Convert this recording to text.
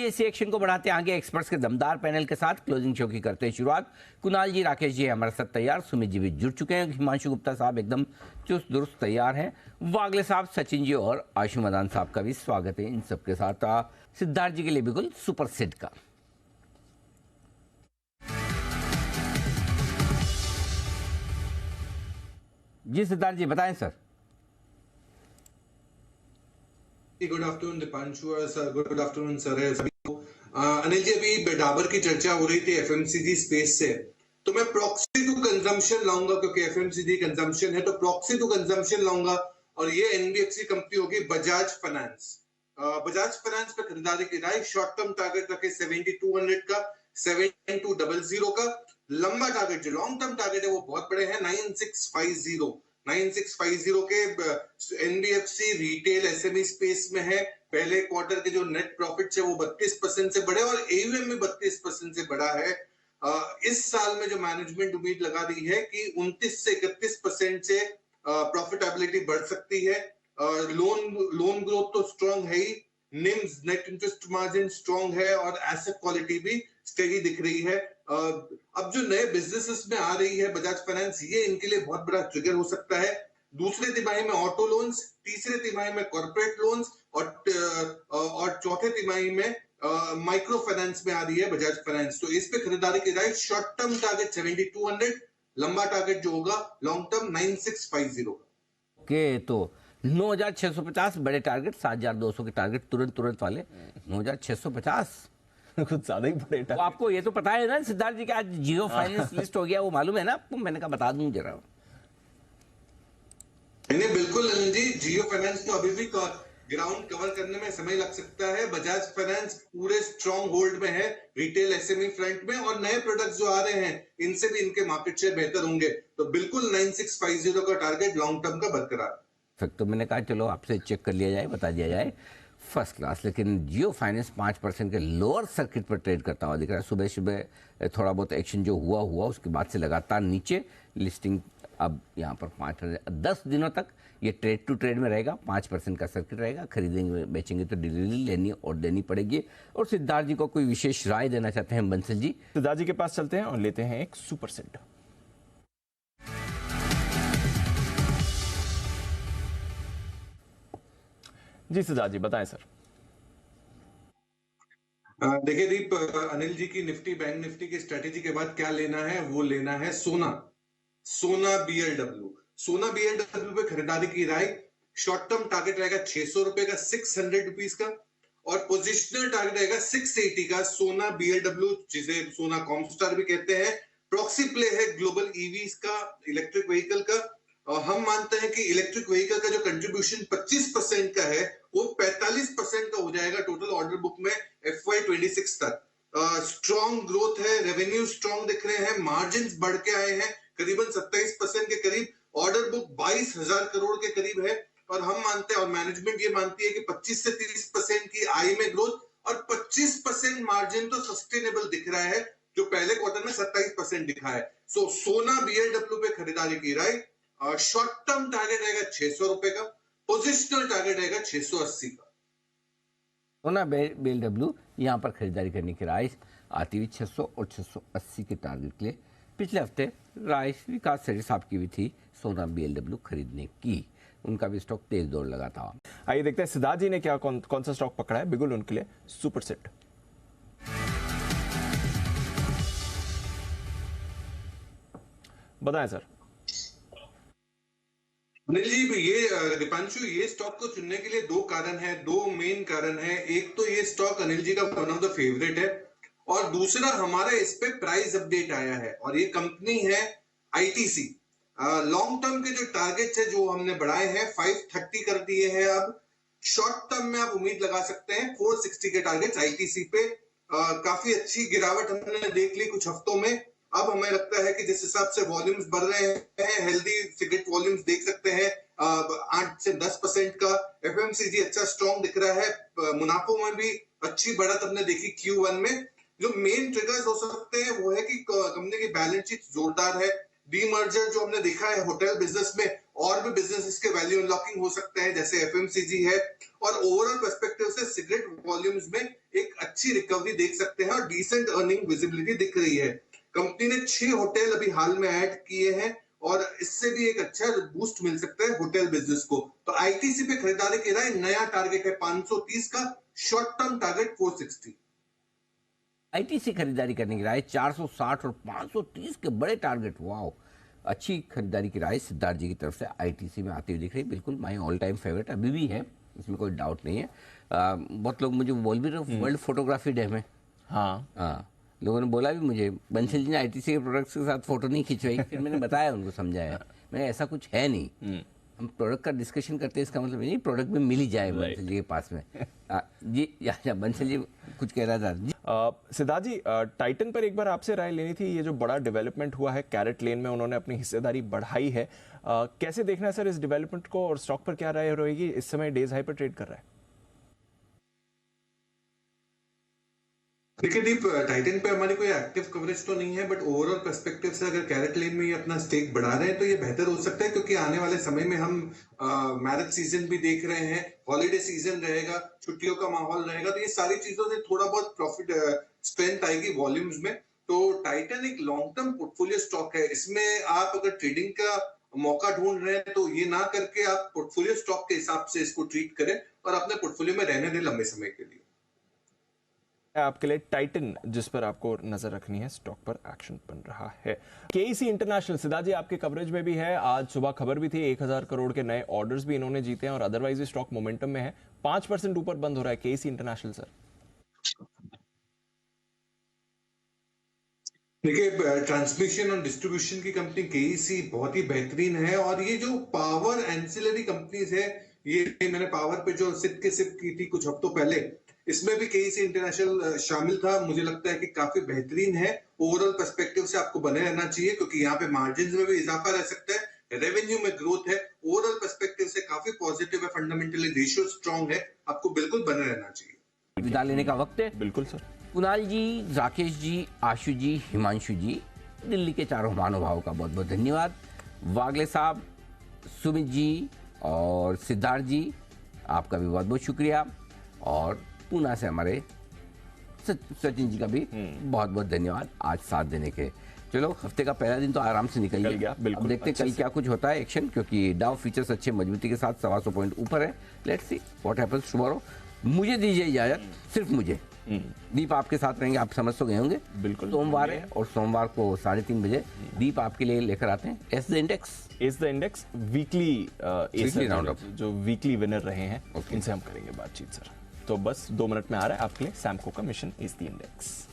ISC action को बढ़ाते आगे एक्सपर्ट्स के दमदार पैनल के साथ क्लोजिंग शो की करते हैं शुरुआत। कुणाल जी, राकेश जी हमारे साथ तैयार, सुमित जी भी जुड़ चुके हैं, हिमांशु गुप्ता साहब एकदम चुस्त दुरुस्त तैयार हैं, वागले साहब, सचिन जी और आशु मदान साहब का भी स्वागत है इन सबके साथ। सिद्धार्थ जी के लिए बिल्कुल सुपर सेट का जी सिद्धार्थ जी बताएं सर। गुड आफ्टरनून दीपांशु और सर, गुड आफ्टरनून सर सभी को। अनिल जी, अभी डाबर की चर्चा हो रही थी एफएमसीजी स्पेस से, तो मैं प्रॉक्सी टू कंजम्पशन लाऊंगा क्योंकि एफएमसीजी कंजम्पशन है, तो प्रॉक्सी टू कंजम्पशन लाऊंगा और ये एनबीएफसी कंपनी होगी बजाज फाइनेंस। बजाज फाइनेंस पे खरीदारी की राय, शॉर्ट टर्म टारगेट रखे 7200 का, 7200 का, लंबा टारगेट जो लॉन्ग टर्म टारगेट है वो बहुत बड़े हैं 9650 के। एनबीएफसी रिटेल एसएमई स्पेस में है, पहले क्वार्टर के जो नेट प्रॉफिट है वो 32% से बढ़े और एयूएम में 32% से बढ़ा है। इस साल में जो मैनेजमेंट उम्मीद लगा रही है कि 29 से 31% से प्रॉफिटेबिलिटी बढ़ सकती है। लोन ग्रोथ तो स्ट्रांग है ही, NIMs net interest margin strong है और एसेट क्वालिटी भी स्टेडी दिख रही है। अब जो नए बिजनेसेस में आ रही है बजाज फाइनेंस, ये इनके लिए बहुत बड़ा ट्रिगर हो सकता है। दूसरे तिमाही में ऑटो लोन्स, तीसरे तिमाही में कॉर्पोरेट लोन्स और चौथे तिमाही में माइक्रो फाइनेंस में आ रही है बजाज फाइनेंस। तो इस पे खरीदारी की जाए, शॉर्ट टर्म टारगेट 7200, लंबा टारगेट जो होगा लॉन्ग टर्म 9650 का। ओके, तो 9650 बड़े टारगेट, 7200 के टारगेट तुरंत वाले 9650 कुछ ज्यादा ही बड़े तो आपको ये तो पता है ना सिद्धार्थ जी कि आज जियो फाइनेंस लिस्ट हो गया, वो मालूम है ना आपको? मैंने कहा बता दूं जरा। नहीं बिल्कुल अनिल जी, जियो फाइनेंस तो अभी भी ग्राउंड कवर करने में समय लग सकता है। बजाज फाइनेंस पूरे स्ट्रॉन्ग होल्ड में है रिटेल एसएमई फ्रंट में, और नए प्रोडक्ट्स जो आ रहे हैं इनसे भी इनके मार्केट शेयर बेहतर होंगे। तो बिल्कुल 9650 का टारगेट लॉन्ग टर्म का बरकरार। तो मैंने कहा चलो आपसे चेक कर लिया जाए, बता दिया जाए, फर्स्ट क्लास। लेकिन जियो फाइनेंस 5% के लोअर सर्किट पर ट्रेड करता हुआ दिख रहा है। सुबह सुबह थोड़ा बहुत एक्शन जो हुआ उसके बाद से लगातार नीचे, लिस्टिंग अब यहाँ पर 10 दिनों तक ये ट्रेड टू ट्रेड में रहेगा, 5% का सर्किट रहेगा। खरीदेंगे बेचेंगे तो डिलीवरी लेनी और देनी पड़ेगी। और सिद्धार्थ जी को कोई विशेष राय देना चाहते हैं बंसल जी? सिद्धार्थ जी के पास चलते हैं और लेते हैं एक सुपर सेट। जी सिद्धार्थ जी बताएं सर। देखिए दीप, अनिल जी की निफ्टी बैंक निफ्टी की स्ट्रेटेजी के बाद क्या लेना है, वो लेना है सोना बीएलडब्ल्यू। सोना बीएलडब्ल्यू पे खरीदारी की राय, शॉर्ट टर्म टारगेट रहेगा 600 रुपए का, 600 रुपीज का, और पोजिशनल टारगेट रहेगा 680 का। सोना बीएलडब्ल्यू जिसे सोना कॉमस्टार भी कहते हैं, प्रॉक्सी प्ले है ग्लोबल ईवीज का, इलेक्ट्रिक व्हीकल का। और हम मानते हैं कि इलेक्ट्रिक व्हीकल का जो कंट्रीब्यूशन 25% का है वो 45% का हो जाएगा टोटल ऑर्डर बुक में FY26 तक। स्ट्रॉन्ग ग्रोथ है, रेवेन्यू स्ट्रॉन्ग दिख रहे हैं, मार्जिन बढ़ के आए हैं करीबन 27% के करीब, ऑर्डर बुक 22,000 करोड़ के करीब है। और हम मानते हैं और मैनेजमेंट ये मानती है कि 25 से 30% की आई में ग्रोथ और 25% मार्जिन तो सस्टेनेबल दिख रहा है, जो पहले क्वार्टर में 27% दिखा है। सो सोना बीएलडब्ल्यू पे खरीदारी की राय, शॉर्ट टर्म टारगेट रहेगा 600 रुपए का, पोजिशनल टारगेट रहेगा 680 का। सोना बीएलडब्ल्यू यहाँ पर खरीदारी करने की राय आती हुई 600 और 680 के टारगेट के लिए। पिछले हफ्ते राय विकास सेठी साहब की भी थी सोना बीएलडब्ल्यू खरीदने की, उनका भी स्टॉक तेज दौड़ लगा था। आइए देखते हैं सिद्धार्थ जी ने क्या कौन सा स्टॉक पकड़ा है बिल्कुल उनके लिए सुपर सेट। बताएं सर। अनिल जी, ये दीपांशु, ये स्टॉक को चुनने के लिए दो मेन कारण है। एक तो ये स्टॉक अनिल जी का वन ऑफ द फेवरेट है, और दूसरा हमारा इस पे प्राइस अपडेट आया है, और ये कंपनी है आईटीसी। लॉन्ग टर्म के जो टारगेट्स है जो हमने बढ़ाए हैं 530 कर दिए हैं। अब शॉर्ट टर्म में आप उम्मीद लगा सकते हैं 460 के टारगेट्स आईटीसी पे। काफी अच्छी गिरावट हमने देख ली कुछ हफ्तों में। अब हमें लगता है कि जिस हिसाब से वॉल्यूम्स बढ़ रहे हैं, हेल्दी सिगरेट वॉल्यूम्स देख सकते हैं 8 से 10% का। एफएमसीजी अच्छा स्ट्रॉन्ग दिख रहा है, मुनाफों में भी अच्छी बढ़त हमने देखी Q1 में। जो मेन ट्रिगर्स हो सकते हैं वो है कि कंपनी की बैलेंस शीट जोरदार है, डीमर्जर जो हमने देखा है होटल बिजनेस में, और भी बिजनेसेस के वैल्यू अनलॉकिंग हो सकते हैं जैसे एफएमसीजी है, और ओवरऑल पर्सपेक्टिव से सिगरेट वॉल्यूम्स में एक अच्छी रिकवरी देख सकते हैं और डिसेंट अर्निंग विजिबिलिटी दिख रही है। कंपनी ने 6 होटल अभी हाल में ऐड किए हैं और इससे भी एक अच्छा बूस्ट मिल सकता है होटल बिजनेस को। तो आईटीसी पे खरीदारी की राय, नया टारगेट है 530 का, शॉर्ट टर्म टारगेट 460। आईटीसी खरीदारी करने की राय 460 और 530 के बड़े टारगेट, वाओ, अच्छी खरीदारी की राय सिद्धार्थ जी की तरफ से आईटीसी में आती हुई दिख रही है। बिल्कुल माई ऑल टाइम फेवरेट अभी भी है, इसमें कोई डाउट नहीं है। बहुत लोग मुझे बोल भी रहे वर्ल्ड फोटोग्राफी डे में, हाँ लोगों ने बोला भी मुझे, बंसल जी ने आईटीसी के प्रोडक्ट्स के साथ फोटो नहीं खिंचवाई। फिर मैंने बताया उनको, समझाया, मैंने ऐसा कुछ है नहीं, हम प्रोडक्ट का डिस्कशन करते हैं, इसका मतलब नहीं प्रोडक्ट में मिल ही जाए बंसल जी के पास में। जी बंसल जी कुछ कह रहा था जी। सिद्धार्थ जी, टाइटन पर एक बार आपसे राय लेनी थी। ये जो बड़ा डेवलपमेंट हुआ है, कैरेट लेन में उन्होंने अपनी हिस्सेदारी बढ़ाई है, कैसे देखना है सर इस डेवलपमेंट को, और स्टॉक पर क्या राय रहेगी? इस समय डेज हाई पर ट्रेड कर रहा है। देखिए दीप, टाइटन पे हमारी कोई एक्टिव कवरेज तो नहीं है, बट ओवरऑल पर्सपेक्टिव से अगर कैरेट लेन में ये अपना स्टेक बढ़ा रहे हैं तो ये बेहतर हो सकता है, क्योंकि आने वाले समय में हम मैरिज सीजन भी देख रहे हैं, हॉलीडे सीजन रहेगा, छुट्टियों का माहौल रहेगा, तो ये सारी चीजों से थोड़ा बहुत प्रॉफिट स्ट्रेंथ आएगी वॉल्यूम्स में। तो टाइटन एक लॉन्ग टर्म पोर्टफोलियो स्टॉक है, इसमें आप अगर ट्रेडिंग का मौका ढूंढ रहे हैं तो ये ना करके आप पोर्टफोलियो स्टॉक के हिसाब से इसको ट्रीट करें और अपने पोर्टफोलियो में रहने दें लंबे समय के लिए। आपके लिए टाइटन जिस पर आपको नजर रखनी है, स्टॉक पर एक्शन बन रहा है। केईसी इंटरनेशनल, सिद्धार्थ जी आपके कवरेज में भी है, आज सुबह खबर भी थी 1000 करोड़ के नए ऑर्डर्स भी इन्होंने जीते हैं और अदरवाइज भी स्टॉक मोमेंटम में है, 5% ऊपर बंद हो रहा है केईसी इंटरनेशनल सर। देखिए, ट्रांसमिशन और डिस्ट्रीब्यूशन की कंपनी केईसी बहुत ही बेहतरीन है, और ये जो पावर एंसिलरी कंपनीज है, ये मैंने पावर पे जो सिप के सिप की थी कुछ हफ्तों पहले, इसमें भी केईसी इंटरनेशनल शामिल था। मुझे लगता है कि काफी बेहतरीन है, ओवरऑल पर्सपेक्टिव से आपको बने रहना चाहिए, क्योंकि यहाँ पे मार्जिन में भी इजाफा रह सकता है, रेवेन्यू में ग्रोथ है, ओवरऑल पर्सपेक्टिव से काफी पॉजिटिव है, फंडामेंटली रेशियो स्ट्रॉन्ग है, आपको बिल्कुल बने रहना चाहिए। विदा लेने का वक्त है। बिल्कुल सर। कुणाल जी, राकेश जी, आशु जी, हिमांशु जी, दिल्ली के चारों महानुभावों का बहुत बहुत धन्यवाद। वागले साहब, सुमित जी और सिद्धार्थ जी, आपका भी बहुत बहुत शुक्रिया, और पूना से हमारे सचिन जी का भी बहुत बहुत धन्यवाद आज साथ देने के। चलो, हफ्ते का पहला दिन तो आराम से निकल गया, अब देखते हैं कल क्या कुछ होता है एक्शन, क्योंकि डाउ फीचर्स अच्छे मजबूती के साथ 125 पॉइंट ऊपर है। Let's see what happens tomorrow. मुझे दीजिए इजाजत, सिर्फ मुझे। दीप आपके साथ रहेंगे, आप समझ तो गए होंगे। बिल्कुल, सोमवार है और सोमवार को 3:30 बजे दीप आपके लिए लेकर आते हैं S the index weekly round जो वीकली विनर रहे हैं, इनसे हम करेंगे बातचीत सर। तो बस 2 मिनट में आ रहा है आपके लिए सैमको का मिशन इज द इंडेक्स।